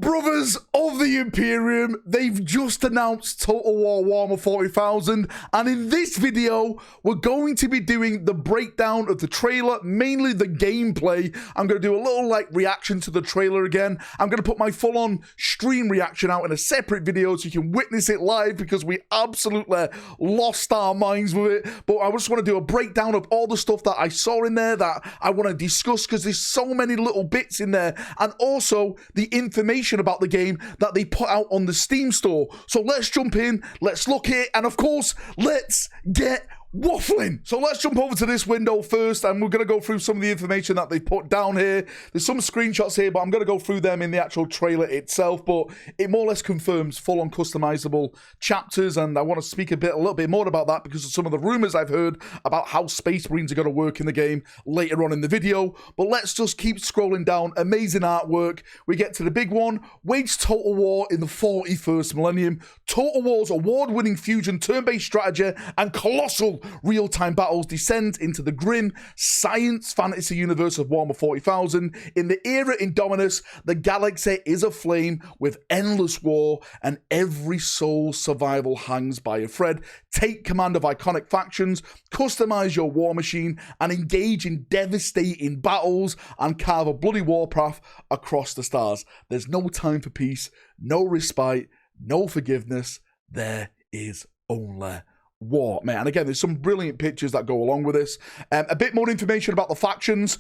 Brothers of the Imperium, they've just announced Total War Warhammer 40,000, and in this video, we're going to be doing the breakdown of the trailer, mainly the gameplay. I'm going to do a little reaction to the trailer again. I'm going to put my full-on stream reaction out in a separate video so you can witness it live, because we absolutely lost our minds with it. But I just want to do a breakdown of all the stuff that I saw in there that I want to discuss, because there's so many little bits in there, and also the information about the game that they put out on the Steam store. So let's jump in, let's look at it, and of course, let's get waffling. So let's jump over to this window first, and we're going to go through some of the information that they put down here. There's some screenshots here, but I'm going to go through them in the actual trailer itself. But it more or less confirms full-on customizable chapters, and I want to speak a little bit more about that because of some of the rumors I've heard about how Space Marines are going to work in the game later on in the video. But let's just keep scrolling down. Amazing artwork. We get to the big one. Wage total war in the 41st millennium. Total War's award-winning fusion turn-based strategy and colossal real-time battles descend into the grim science fantasy universe of Warhammer 40,000. In the era Indominus, the galaxy is aflame with endless war, and every soul's survival hangs by a thread. Take command of iconic factions, customize your war machine, and engage in devastating battles, and carve a bloody warpath across the stars. There's no time for peace, no respite, no forgiveness. There is only war, man. And again, there's some brilliant pictures that go along with this. A bit more information about the factions.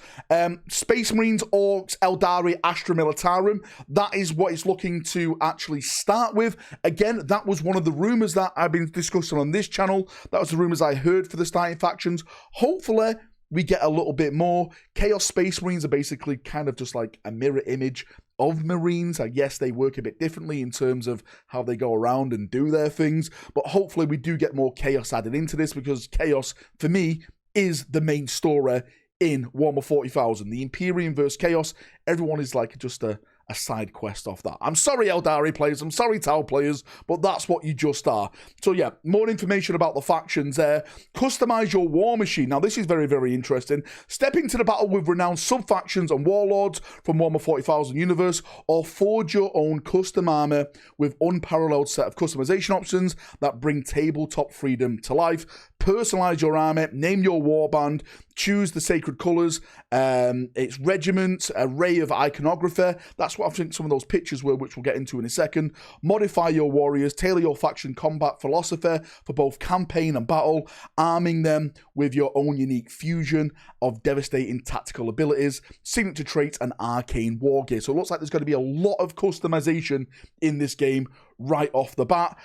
Space Marines, Orcs, Eldari, Astra Militarum. That is what it's looking to actually start with. Again, that was one of the rumors that I've been discussing on this channel. That was the rumors I heard for the starting factions. Hopefully, we get a little bit more. Chaos Space Marines are basically kind of just like a mirror image of Marines. I guess they work a bit differently in terms of how they go around and do their things, but hopefully we do get more Chaos added into this, because Chaos, for me, is the main story in Warhammer 40,000. The Imperium versus Chaos, everyone is like just a side quest off that. I'm sorry, Eldari players, I'm sorry, Tau players, but that's what you just are. So yeah, more information about the factions there. Customize your war machine. Now this is very, very interesting. Step into the battle with renowned sub-factions and warlords from Warhammer 40,000 universe, or forge your own custom armor with unparalleled set of customization options that bring tabletop freedom to life. Personalize your armor, name your warband, choose the sacred colors, its regiment, array of iconography. That's what I think some of those pictures were, which we'll get into in a second. Modify your warriors, tailor your faction combat philosophy for both campaign and battle, arming them with your own unique fusion of devastating tactical abilities, signature traits, and arcane war gear. So it looks like there's going to be a lot of customization in this game right off the bat.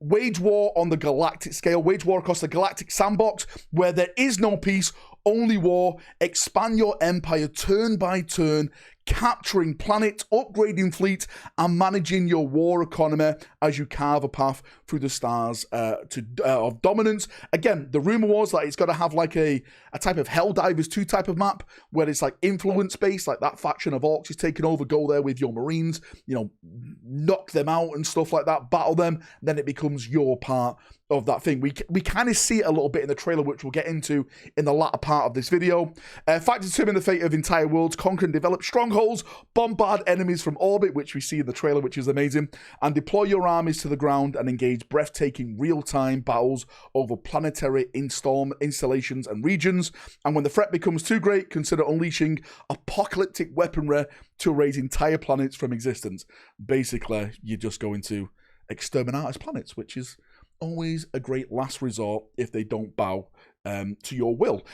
Wage war on the galactic scale. Wage war across the galactic sandbox where there is no peace, only war. Expand your empire turn by turn, capturing planets, upgrading fleets, and managing your war economy as you carve a path through the stars of dominance. Again, the rumor was that it's got to have like a type of Helldivers 2 type of map, where it's like influence based, like that faction of Orcs is taking over, go there with your Marines, you know, knock them out and stuff like that, battle them, then it becomes your part of that thing. We kind of see it a little bit in the trailer, which we'll get into in the latter part of this video. Fight to determine the fate of entire worlds, conquer and develop strongholds, bombard enemies from orbit, which we see in the trailer, which is amazing, and deploy your armies to the ground and engage breathtaking real-time battles over planetary installations and regions. And when the threat becomes too great, consider unleashing apocalyptic weaponry to erase entire planets from existence. Basically, you're just going to exterminate planets, which is always a great last resort if they don't bow to your will.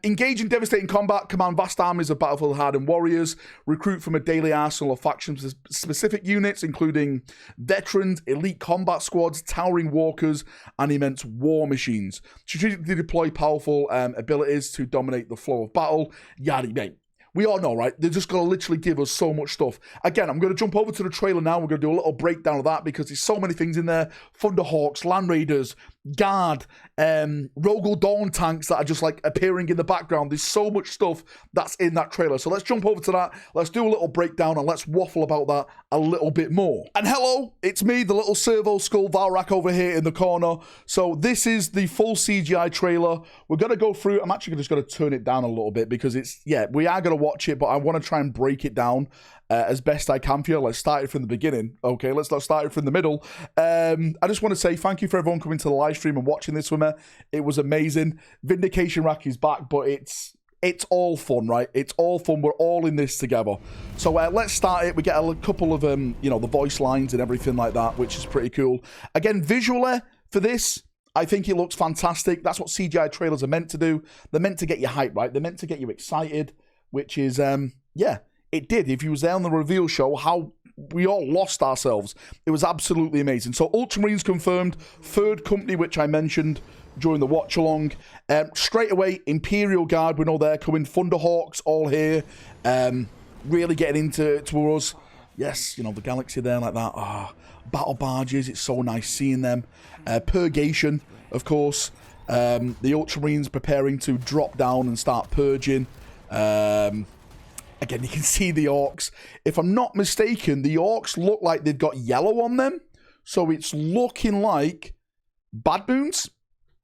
Engage in devastating combat, command vast armies of battlefield-hardened warriors, recruit from a daily arsenal of faction-specific units, including veterans, elite combat squads, towering walkers, and immense war machines. Strategically deploy powerful abilities to dominate the flow of battle. Yada, mate. We all know, right? They're just going to literally give us so much stuff. Again, I'm going to jump over to the trailer now. We're going to do a little breakdown of that because there's so many things in there. Thunderhawks, Land Raiders, Guard, Rogel Dawn tanks that are just like appearing in the background. There's so much stuff that's in that trailer. So let's jump over to that. Let's do a little breakdown and let's waffle about that a little bit more. And hello, it's me, the little servo skull Valrak over here in the corner. So this is the full CGI trailer. We're going to go through. I'm actually just going to turn it down a little bit because it's, yeah, we are going to watch it, but I want to try and break it down as best I can for you. Let's start it from the beginning. Okay, let's not start it from the middle. I just want to say thank you for everyone coming to the live stream and watching this with me. It was amazing. Vindication Rack is back, but it's all fun, right? It's all fun. We're all in this together. So let's start it. We get a couple of, you know, the voice lines and everything like that, which is pretty cool. Again, visually for this, I think it looks fantastic. That's what CGI trailers are meant to do. They're meant to get you hyped, right? They're meant to get you excited, which is, yeah, it did. If you was there on the reveal show, how we all lost ourselves. It was absolutely amazing. So Ultramarines confirmed, third company, which I mentioned during the watch along. Straight away, Imperial Guard, we know they're coming. Thunderhawks all here. Really getting into us. Yes, you know, the galaxy there like that. Battle barges, it's so nice seeing them. Purgation, of course. The Ultramarines preparing to drop down and start purging. Again, you can see the orcs. If I'm not mistaken, the orcs look like they've got yellow on them. So it's looking like Bad Boons.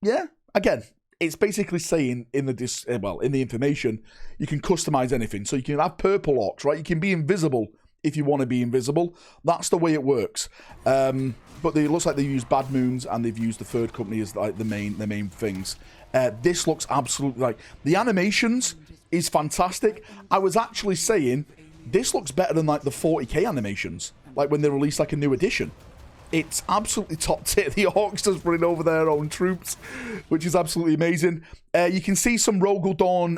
Yeah, again, it's basically saying in the in the information, you can customize anything. So you can have purple orcs, right? You can be invisible if you want to be invisible. That's the way it works. But it looks like they've used Bad Moons and they've used the third company as like the main things. This looks absolutely like the animations is fantastic. I was actually saying this looks better than like the 40K animations, like when they released like a new edition. It's absolutely top tier. The orcs just running over their own troops, which is absolutely amazing. You can see some Rogel Dawn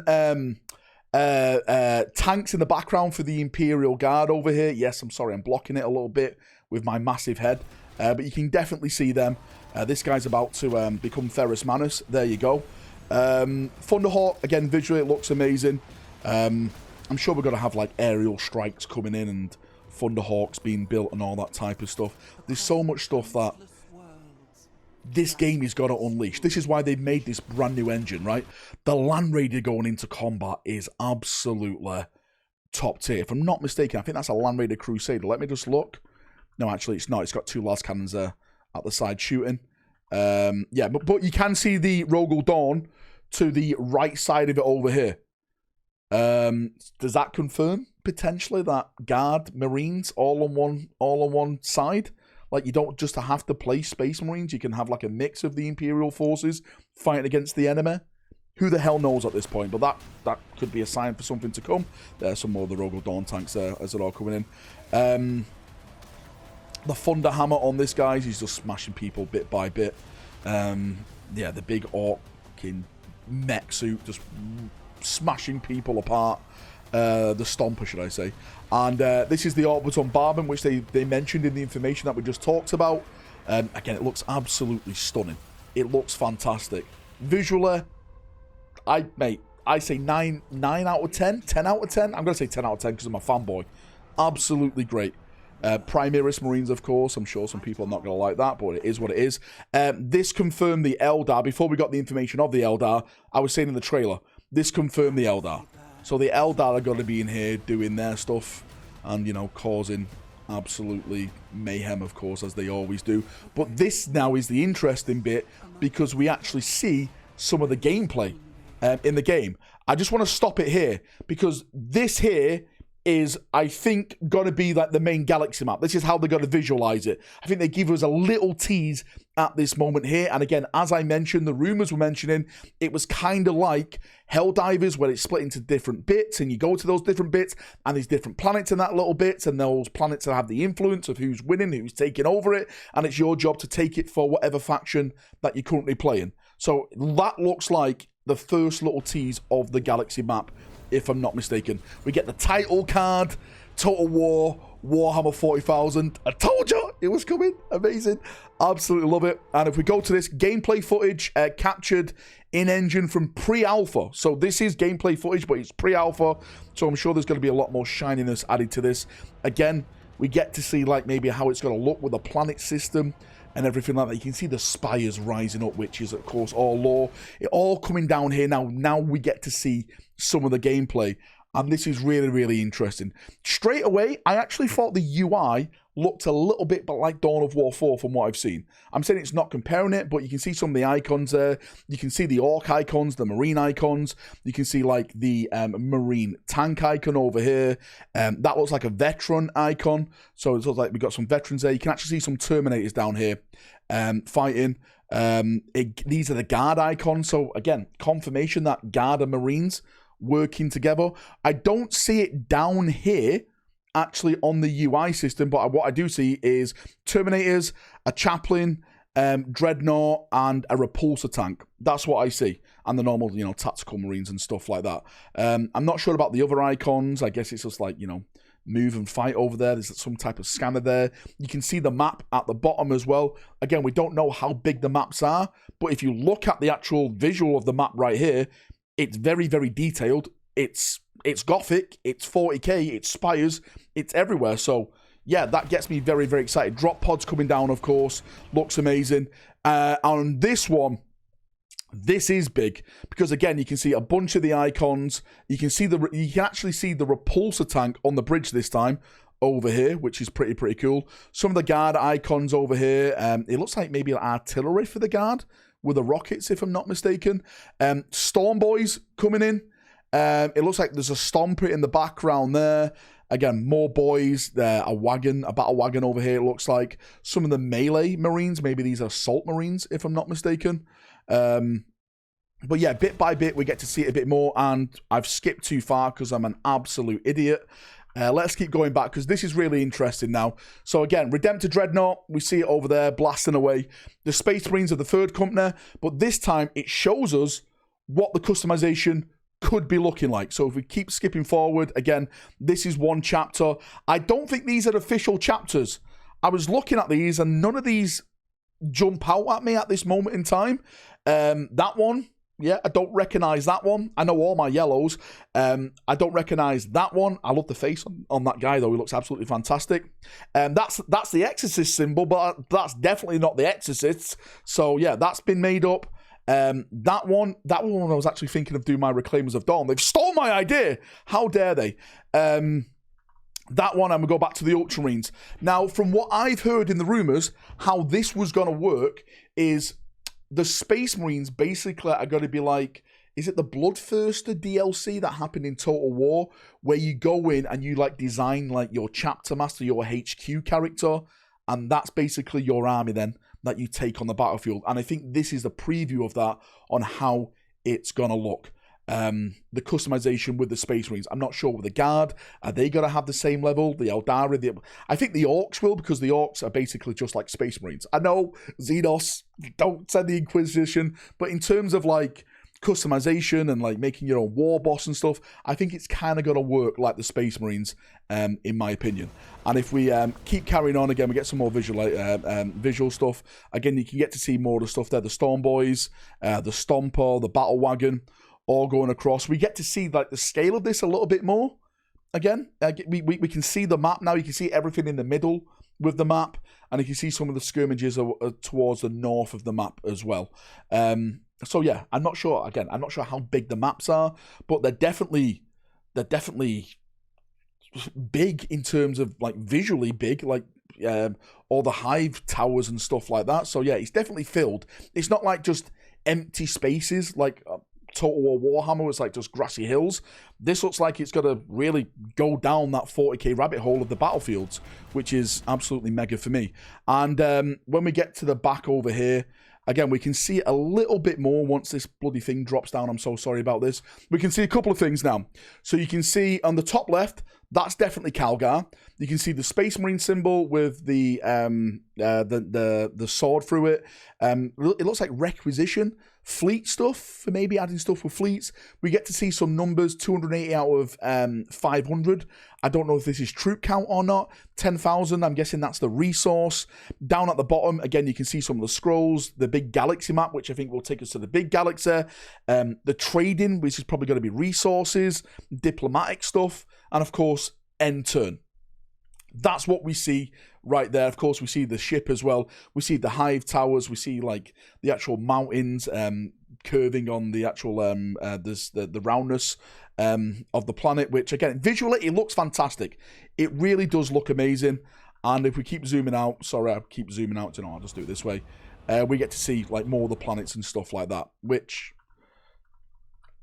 tanks in the background for the Imperial Guard over here. Yes, I'm sorry, I'm blocking it a little bit with my massive head, but you can definitely see them. This guy's about to become Ferrus Manus. There you go. Thunderhawk, again, visually it looks amazing. I'm sure we're going to have like aerial strikes coming in and Thunderhawks being built and all that type of stuff. There's so much stuff that this game is going to unleash. This is why they've made this brand new engine, right? The Land Raider going into combat is absolutely top tier. If I'm not mistaken, I think that's a Land Raider Crusader. Let me just look. No, actually, it's not. It's got two las cannons there at the side shooting. Yeah, but you can see the Rogel Dawn to the right side of it over here. Does that confirm potentially that Guard Marines all on one side? Like, you don't just have to play Space Marines. You can have like a mix of the Imperial forces fighting against the enemy. Who the hell knows at this point? But that could be a sign for something to come. There's some more of the Rogel Dawn tanks there as they're all coming in. The Thunder Hammer on this, guys, he's just smashing people bit by bit. Yeah, the big orc in mech suit just smashing people apart. The Stomper, should I say. And this is the Orbital Bombardment, which they mentioned in the information that we just talked about. Again, it looks absolutely stunning. It looks fantastic. Visually, I say 9 out of 10. 10 out of 10. I'm going to say 10 out of 10 because I'm a fanboy. Absolutely great. Primaris Marines, of course. I'm sure some people are not going to like that, but it is what it is. This confirmed the Eldar. Before we got the information of the Eldar, I was saying in the trailer, this confirmed the Eldar. So the Eldar are going to be in here doing their stuff and, you know, causing absolutely mayhem, of course, as they always do. But this now is the interesting bit because we actually see some of the gameplay in the game. I just want to stop it here because this here is, I think, going to be like the main galaxy map. This is how they're going to visualize it. I think they give us a little tease at this moment here. And again, as I mentioned, the rumors were mentioning, it was kind of like Helldivers, where it's split into different bits, and you go to those different bits, and there's different planets in that little bits, and those planets that have the influence of who's winning, who's taking over it, and it's your job to take it for whatever faction that you're currently playing. So that looks like the first little tease of the galaxy map, if I'm not mistaken. We get the title card, Total War, Warhammer 40,000. I told you it was coming. Amazing. Absolutely love it. And if we go to this gameplay footage captured in engine from pre-alpha. So this is gameplay footage, but it's pre-alpha. So I'm sure there's going to be a lot more shininess added to this. Again, we get to see like maybe how it's going to look with the planet system and everything like that. You can see the spires rising up, which is, of course, all lore. It all coming down here now. Now we get to see some of the gameplay. And this is really, really interesting. Straight away, I actually thought the UI looked a little bit like Dawn of War 4 from what I've seen. I'm saying it's not comparing it, but you can see some of the icons there. You can see the Orc icons, the Marine icons. You can see like the Marine tank icon over here. That looks like a veteran icon. So it looks like we've got some veterans there. You can actually see some Terminators down here fighting. These are the Guard icons. So again, confirmation that Guard and Marines working together. I don't see it down here actually on the UI system, but what I do see is Terminators, a Chaplain, Dreadnought, and a Repulsor tank. That's what I see. And the normal, you know, tactical Marines and stuff like that. I'm not sure about the other icons. I guess it's just like, you know, move and fight over there. There's some type of scanner there. You can see the map at the bottom as well. Again, we don't know how big the maps are, but if you look at the actual visual of the map right here, it's very, very detailed. It's Gothic, it's 40k, it's Spires, it's everywhere. So, yeah, that gets me very, very excited. Drop pods coming down, of course. Looks amazing. On this one, this is big because, again, you can see a bunch of the icons. You can actually see the Repulsor tank on the bridge this time over here, which is pretty cool. Some of the Guard icons over here. It looks like maybe artillery for the Guard with the rockets, if I'm not mistaken. Storm Boys coming in. It looks like there's a Stomper in the background there. Again, more boys. A battle wagon over here, it looks like. Some of the melee Marines. Maybe these are assault Marines, if I'm not mistaken. But yeah, bit by bit, we get to see it a bit more. And I've skipped too far because I'm an absolute idiot. Let's keep going back because this is really interesting now. So again, Redemptor Dreadnought, we see it over there blasting away. The Space Marines are the third company, but this time it shows us what the customization could be looking like. So if we keep skipping forward, again, this is one chapter. I don't think these are official chapters. I was looking at these and none of these jump out at me at this moment in time. That one, yeah, I don't recognize that one. I know all my yellows. I don't recognize that one. I love the face on that guy, though. He looks absolutely fantastic. That's the Exorcist symbol, but that's definitely not the Exorcists. So, yeah, that's been made up. That one I was actually thinking of doing my Reclaimers of Dawn. They've stole my idea. How dare they? That one, I'm going to go back to the Ultramarines. Now, from what I've heard in the rumors, how this was going to work is the Space Marines basically are going to be like, is it the Bloodthirster DLC that happened in Total War, where you go in and you like design like your chapter master, your HQ character, and that's basically your army then that you take on the battlefield. And I think this is the preview of that on how it's going to look. The customization with the Space Marines. I'm not sure with the Guard. Are they going to have the same level? The Eldari? I think the Orcs will, because the Orcs are basically just like Space Marines. I know, Xenos, don't send the Inquisition, but in terms of like customization and like making your own war boss and stuff, I think it's kind of going to work like the Space Marines, in my opinion. And if we keep carrying on, again, we get some more visual stuff. Again, you can get to see more of the stuff there. The Storm Boys, the Stomper, the Battle Wagon, all going across. We get to see like the scale of this a little bit more. Again, we can see the map now. You can see everything in the middle with the map, and you can see some of the skirmishes are towards the north of the map as well. So yeah, I'm not sure. Again, I'm not sure how big the maps are, but they're definitely big in terms of like visually big, like all the hive towers and stuff like that. So yeah, it's definitely filled. It's not like just empty spaces like Total War Warhammer was like just grassy hills. This looks like it's got to really go down that 40k rabbit hole of the battlefields, which is absolutely mega for me. And when we get to the back over here, again, we can see a little bit more once this bloody thing drops down. I'm so sorry about this. We can see a couple of things now. So you can see on the top left, that's definitely Calgar. You can see the Space Marine symbol with the sword through it. It looks like requisition. Fleet stuff, for maybe adding stuff with fleets. We get to see some numbers, 280 out of 500. I don't know if this is troop count or not. 10,000, I'm guessing that's the resource. Down at the bottom, again, you can see some of the scrolls, the big galaxy map, which I think will take us to the big galaxy. The trading, which is probably going to be resources, diplomatic stuff, and of course, end turn. That's what we see right there. Of course, we see the ship as well. We see the hive towers. We see like the actual mountains curving on the actual the roundness of the planet, which again, visually, it looks fantastic. It really does look amazing. And if we keep zooming out, sorry, I keep zooming out, I'll just do it this way. We get to see like more of the planets and stuff like that, which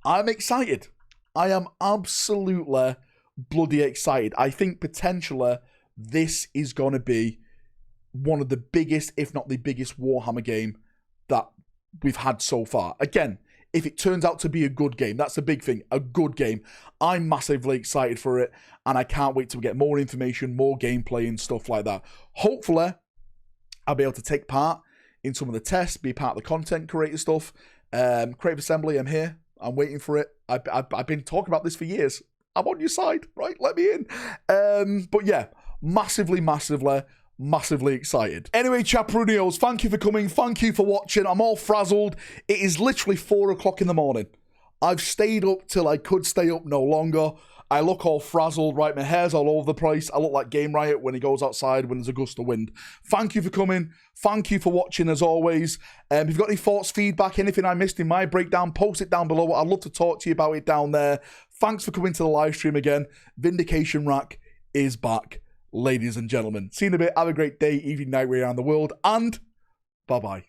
I'm excited. I am absolutely bloody excited. I think potentially this is going to be one of the biggest, if not the biggest Warhammer game that we've had so far. Again, if it turns out to be a good game, that's the big thing, a good game. I'm massively excited for it, and I can't wait to get more information, more gameplay and stuff like that. Hopefully, I'll be able to take part in some of the tests, be part of the content creator stuff. Creative Assembly, I'm here. I'm waiting for it. I've been talking about this for years. I'm on your side, right? Let me in. But yeah, massively excited. Anyway, Chaprunios, thank you for coming. Thank you for watching. I'm all frazzled. It is literally 4 o'clock in the morning. I've stayed up till I could stay up no longer. I look all frazzled, right? My hair's all over the place. I look like Game Riot when he goes outside when there's a gust of wind. Thank you for coming. Thank you for watching as always. If you've got any thoughts, feedback, anything I missed in my breakdown, post it down below. I'd love to talk to you about it down there. Thanks for coming to the live stream again. Vindication Rack is back, ladies and gentlemen. See you in a bit. Have a great day, evening, night, way around the world, and bye-bye.